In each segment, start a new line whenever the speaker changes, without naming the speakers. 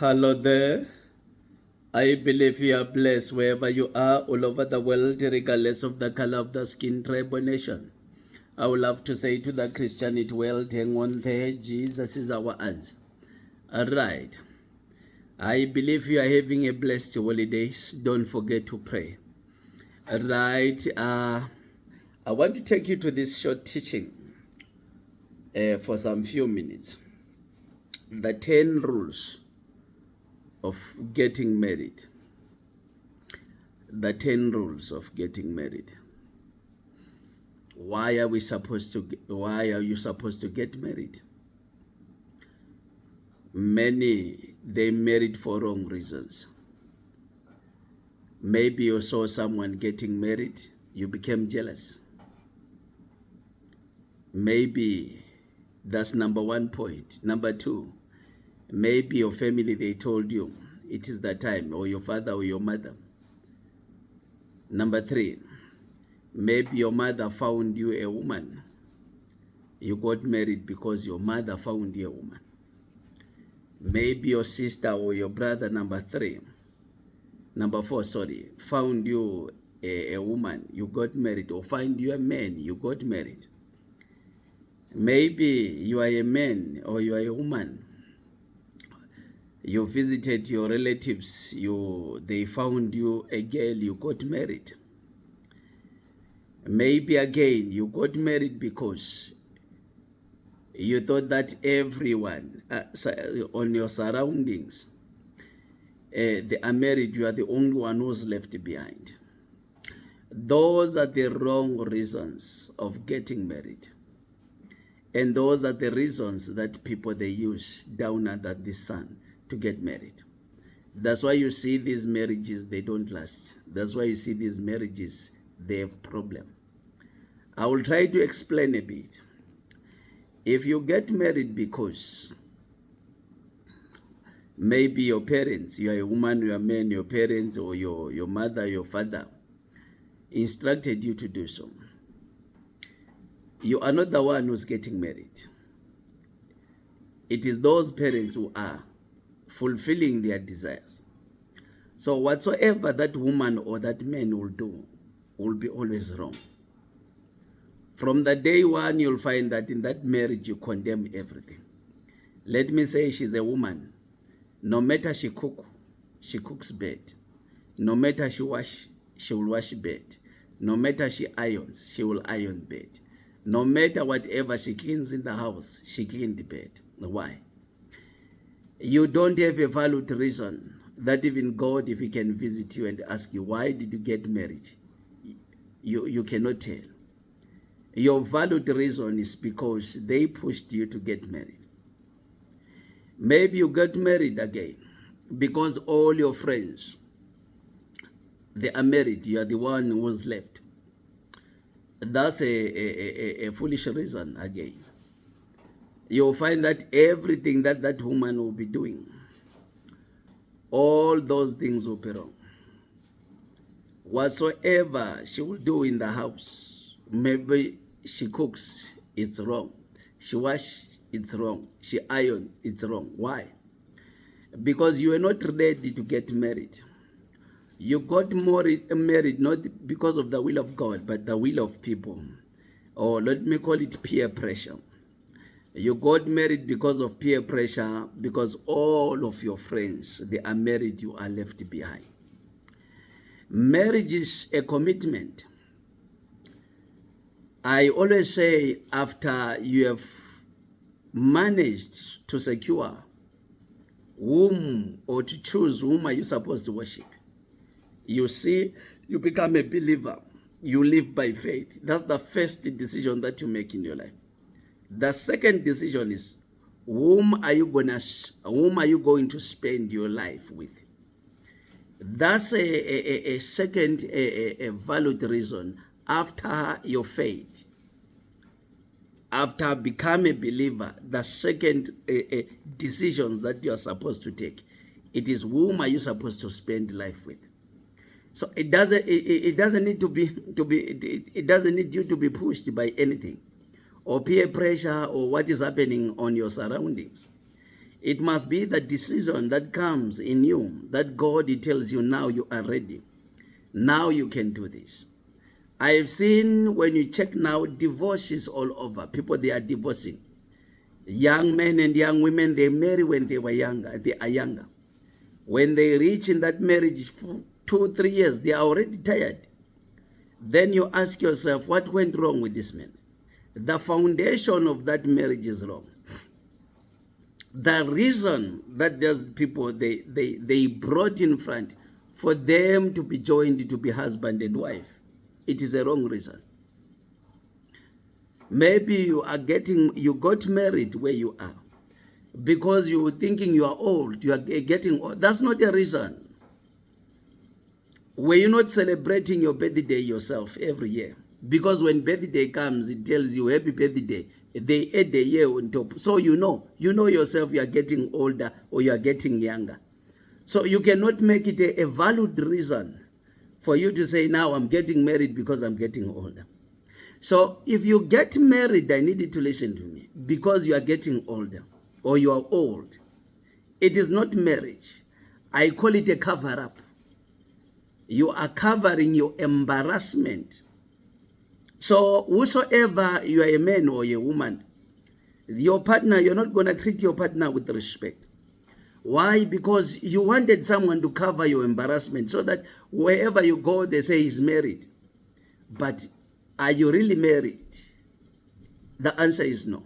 Hello there. I believe you are blessed wherever you are, all over the world, regardless of the color of the skin, tribe, or nation. I would love to say to the Christianity world, hang on there, Jesus is our answer. All right. I believe you are having a blessed holidays. Don't forget to pray. All right. I want to take you to this short teaching for some few minutes. The 10 rules of getting married. The 10 rules of getting married. Why are you supposed to get married? Many, they married for wrong reasons. Maybe you saw someone getting married, you became jealous. Maybe that's number one point. Number two, maybe your family, they told you it is the time, or your father or your mother. Number three, maybe your mother found you a woman. You got married because your mother found you a woman. Maybe your sister or your brother, number four, found you a woman, you got married, or find you a man, you got married. Maybe you are a man or you are a woman. You visited your relatives, they found you a girl, you got married. Maybe again, you got married because you thought that everyone on your surroundings, they are married, you are the only one who's left behind. Those are the wrong reasons of getting married. And those are the reasons that people, they use down under the sun to get married. That's why you see these marriages, they don't last. That's why you see these marriages, they have problem. I will try to explain a bit. If you get married because maybe your parents, you are a woman, you are a man, your parents or your mother, your father instructed you to do so, you are not the one who's getting married. It is those parents who are fulfilling their desires. So whatsoever that woman or that man will do will be always wrong. From the day one, you'll find that in that marriage, you condemn everything. Let me say she's a woman. No matter she cooks bed. No matter she will wash bed. No matter she irons, she will iron bed. No matter whatever she cleans in the house, she cleans the bed. Why? You don't have a valid reason that even God, if he can visit you and ask you, why did you get married? You cannot tell. Your valid reason is because they pushed you to get married. Maybe you got married again because all your friends, they are married. You are the one who was left. That's a foolish reason again. You'll find that everything that woman will be doing, all those things will be wrong. Whatsoever she will do in the house, maybe she cooks, it's wrong. She wash, it's wrong. She iron, it's wrong. Why? Because you are not ready to get married. You got married not because of the will of God, but the will of people. Or let me call it peer pressure. You got married because of peer pressure, because all of your friends, they are married, you are left behind. Marriage is a commitment. I always say, after you have managed to secure whom, or to choose whom are you supposed to worship, you see, you become a believer. You live by faith. That's the first decision that you make in your life. The second decision is, whom are you going to spend your life with? That's a second valid reason. After your faith, after becoming a believer, the second decisions that you are supposed to take, it is whom are you supposed to spend life with. So it doesn't need it doesn't need you to be pushed by anything, or peer pressure, or what is happening on your surroundings. It must be the decision that comes in you, that God, he tells you, now you are ready. Now you can do this. I've seen, when you check now, divorces all over. People, they are divorcing. Young men and young women, they marry when they were younger. They are younger. When they reach in that marriage for 2-3 years, they are already tired. Then you ask yourself, what went wrong with this man? The foundation of that marriage is wrong. The reason that there's people they brought in front for them to be joined to be husband and wife, it is a wrong reason. Maybe you got married where you are because you were thinking you are old, you are getting old. That's not the reason. Were you not celebrating your birthday yourself every year? Because when birthday comes, it tells you happy birthday. They add a year on top. So you know yourself, you are getting older or you are getting younger. So you cannot make it a valid reason for you to say, now I'm getting married because I'm getting older. So if you get married, I need you to listen to me, because you are getting older or you are old. It is not marriage. I call it a cover-up. You are covering your embarrassment. So whosoever you are, a man or a woman, your partner, you're not going to treat your partner with respect. Why? Because you wanted someone to cover your embarrassment so that wherever you go, they say he's married. But are you really married? The answer is no.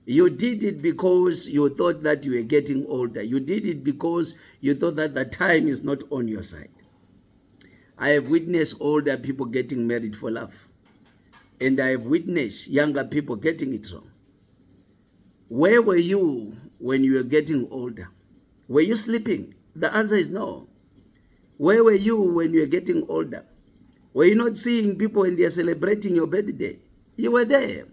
You did it because you thought that you were getting older. You did it because you thought that the time is not on your side. I have witnessed older people getting married for love. And I have witnessed younger people getting it wrong. Where were you when you were getting older? Were you sleeping? The answer is no. Where were you when you were getting older? Were you not seeing people when they are celebrating your birthday? You were there.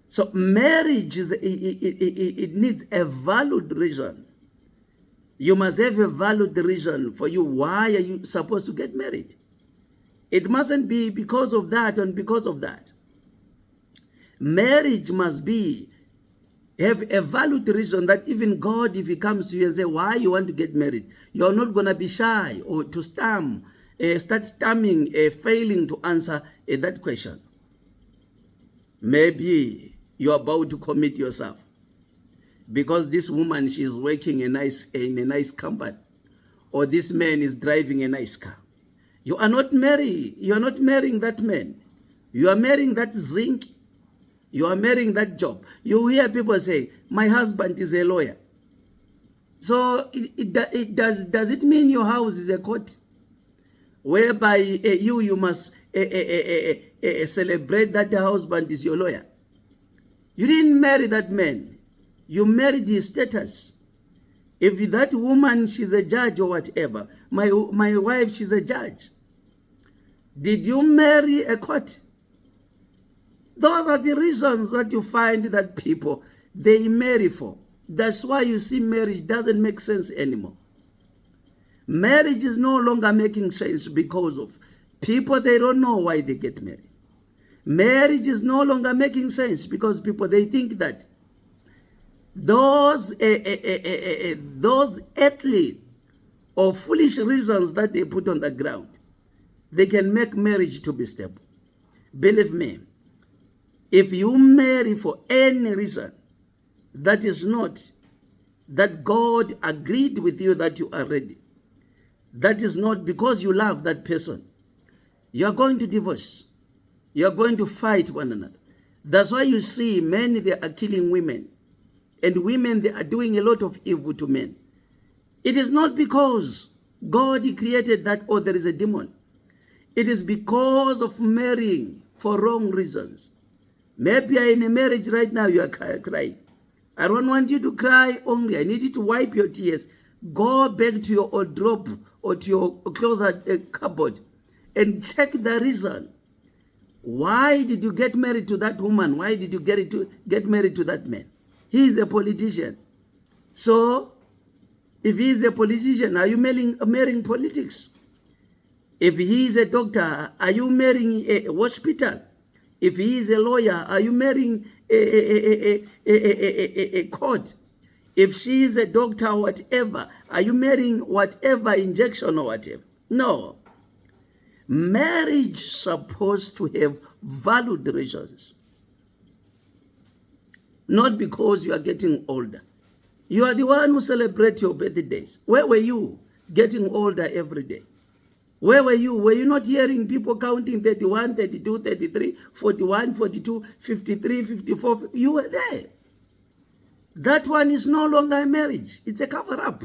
So marriage, it needs a valid reason. You must have a valid reason for you. Why are you supposed to get married? It mustn't be because of that and because of that. Marriage must have a valid reason that even God, if he comes to you and say, why you want to get married, you're not going to be shy or to start stammering, failing to answer that question. Maybe you're about to commit yourself because this woman, she's working in a nice company, or this man is driving a nice car. You are not married. You are not marrying that man. You are marrying that zinc. You are marrying that job. You hear people say, my husband is a lawyer. So does it mean your house is a court whereby you must celebrate that the husband is your lawyer? You didn't marry that man. You married his status. If that woman, she's a judge or whatever, my wife, she's a judge. Did you marry a court? Those are the reasons that you find that people, they marry for. That's why you see marriage doesn't make sense anymore. Marriage is no longer making sense because of people, they don't know why they get married. Marriage is no longer making sense because people, they think that those earthly or foolish reasons that they put on the ground, they can make marriage to be stable. Believe me, if you marry for any reason that is not that God agreed with you that you are ready, that is not because you love that person, you are going to divorce. You are going to fight one another. That's why you see men, they are killing women. And women, they are doing a lot of evil to men. It is not because God created that or there is a demon. It is because of marrying for wrong reasons. Maybe you are in a marriage right now, you are crying. I don't want you to cry only. I need you to wipe your tears. Go back to your wardrobe or to your closet cupboard and check the reason. Why did you get married to that woman? Why did you get married to that man? He is a politician. So, if he is a politician, are you marrying politics? If he is a doctor, are you marrying a hospital? If he is a lawyer, are you marrying a court? If she is a doctor or whatever, are you marrying whatever injection or whatever? No. Marriage is supposed to have valued reasons. Not because you are getting older. You are the one who celebrates your birthdays. Where were you getting older every day? Where were you? Were you not hearing people counting 31, 32, 33, 41, 42, 53, 54? You were there. That one is no longer a marriage. It's a cover-up.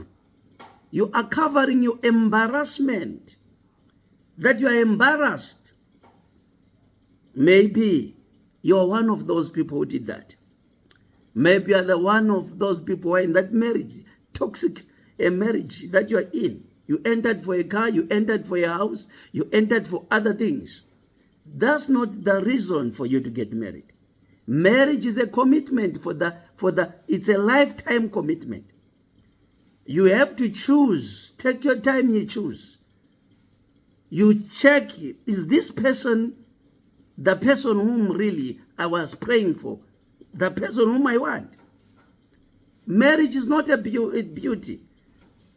You are covering your embarrassment. That you are embarrassed. Maybe you're one of those people who did that. Maybe you are the one of those people who are in that marriage, toxic a marriage that you are in. You entered for a car, you entered for a house, you entered for other things. That's not the reason for you to get married. Marriage is a commitment it's a lifetime commitment. You have to choose. Take your time, you choose. You check, is this person the person whom really I was praying for? The person whom I want? Marriage is not a beauty.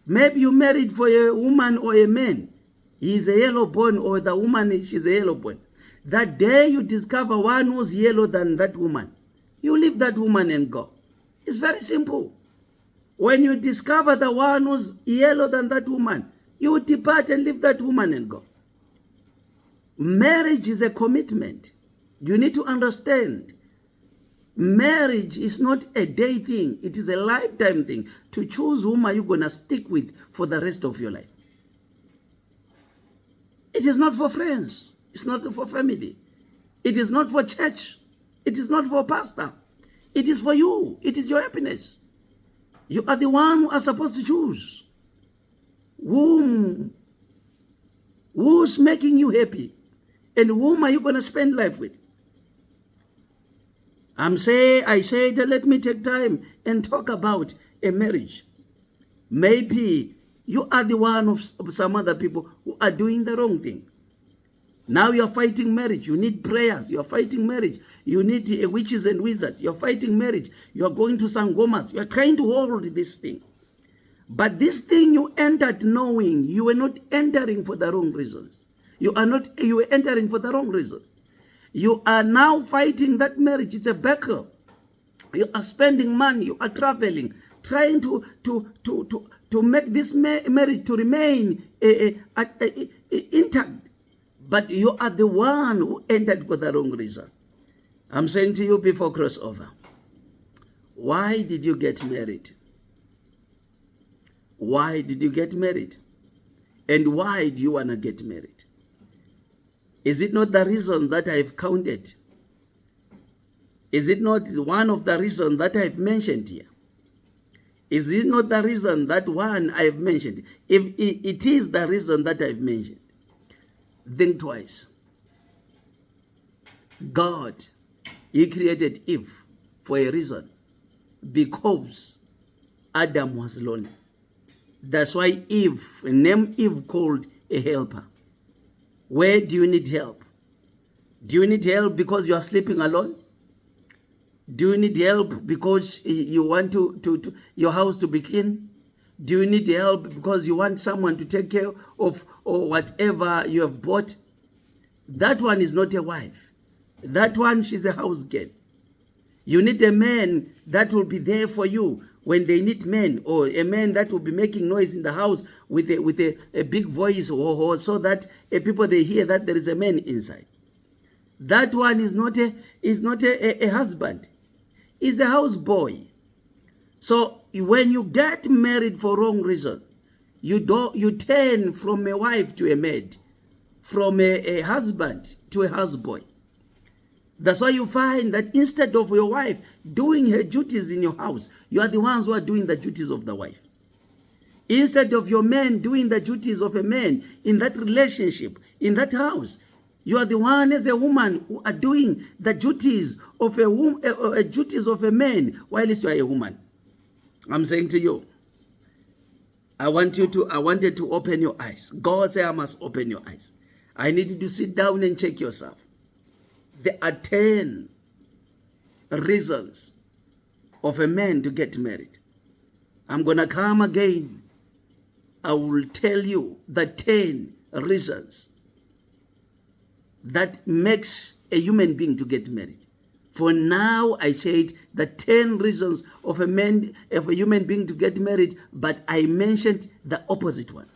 Maybe you married for a woman or a man. He is a yellow bone, or the woman, she's a yellow bone. That day you discover one who's yellow than that woman, you leave that woman and go. It's very simple. When you discover the one who's yellow than that woman, you depart and leave that woman and go. Marriage is a commitment. You need to understand. Marriage is not a day thing. It is a lifetime thing. To choose whom are you going to stick with for the rest of your life. It is not for friends. It's not for family. It is not for church. It is not for pastor. It is for you. It is your happiness. You are the one who are supposed to choose. Who's making you happy? And whom are you going to spend life with? I said, let me take time and talk about a marriage. Maybe you are the one of some other people who are doing the wrong thing. Now you are fighting marriage. You need prayers. You are fighting marriage. You need witches and wizards. You are fighting marriage. You are going to sangomas. You are trying to hold this thing. But this thing you entered knowing you were not entering for the wrong reasons. You were entering for the wrong reasons. You are now fighting that marriage. It's a battle. You are spending money. You are traveling, trying to make this marriage to remain intact. But you are the one who entered for the wrong reason. I'm saying to you before crossover, why did you get married? Why did you get married? And why do you want to get married? Is it not the reason that I've counted? Is it not one of the reasons that I've mentioned here? Is it not the reason that one I've mentioned? If it is the reason that I've mentioned, think twice. God, He created Eve for a reason. Because Adam was lonely. That's why Eve, named Eve, called a helper. Where do you need help? Do you need help because you are sleeping alone? Do you need help because you want your house to be clean? Do you need help because you want someone to take care of or whatever you have bought? That one is not a wife. That one, she's a house girl. You need a man that will be there for you when they need men, or a man that will be making noise in the house with a big voice, or so that people, they hear that there is a man inside. That one is not a husband. He's a house boy. So when you get married for wrong reason, you turn from a wife to a maid, from a husband to a houseboy. That's why you find that instead of your wife doing her duties in your house, you are the ones who are doing the duties of the wife. Instead of your man doing the duties of a man in that relationship, in that house, you are the one as a woman who are doing the duties of a man while you are a woman. I'm saying to you, I wanted to open your eyes. God said I must open your eyes. I need you to sit down and check yourself. There are 10 reasons of a man to get married. I'm going to come again. I will tell you the 10 reasons that makes a human being to get married. For now, I said the 10 reasons of a human being to get married, but I mentioned the opposite one.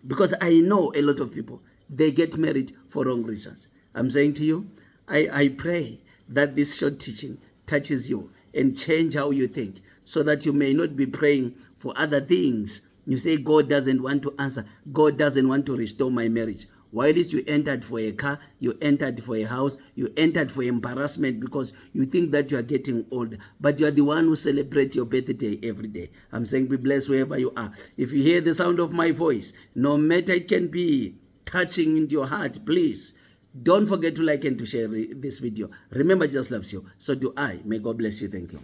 Because I know a lot of people, they get married for wrong reasons. I'm saying to you, I pray that this short teaching touches you and change how you think, so that you may not be praying for other things. You say, God doesn't want to answer. God doesn't want to restore my marriage. While you entered for a car, you entered for a house, you entered for embarrassment because you think that you are getting old, but you are the one who celebrates your birthday every day. I'm saying be blessed wherever you are. If you hear the sound of my voice, no matter it can be touching into your heart, please don't forget to like and to share this video. Remember, Jesus loves you. So do I. May God bless you. Thank you.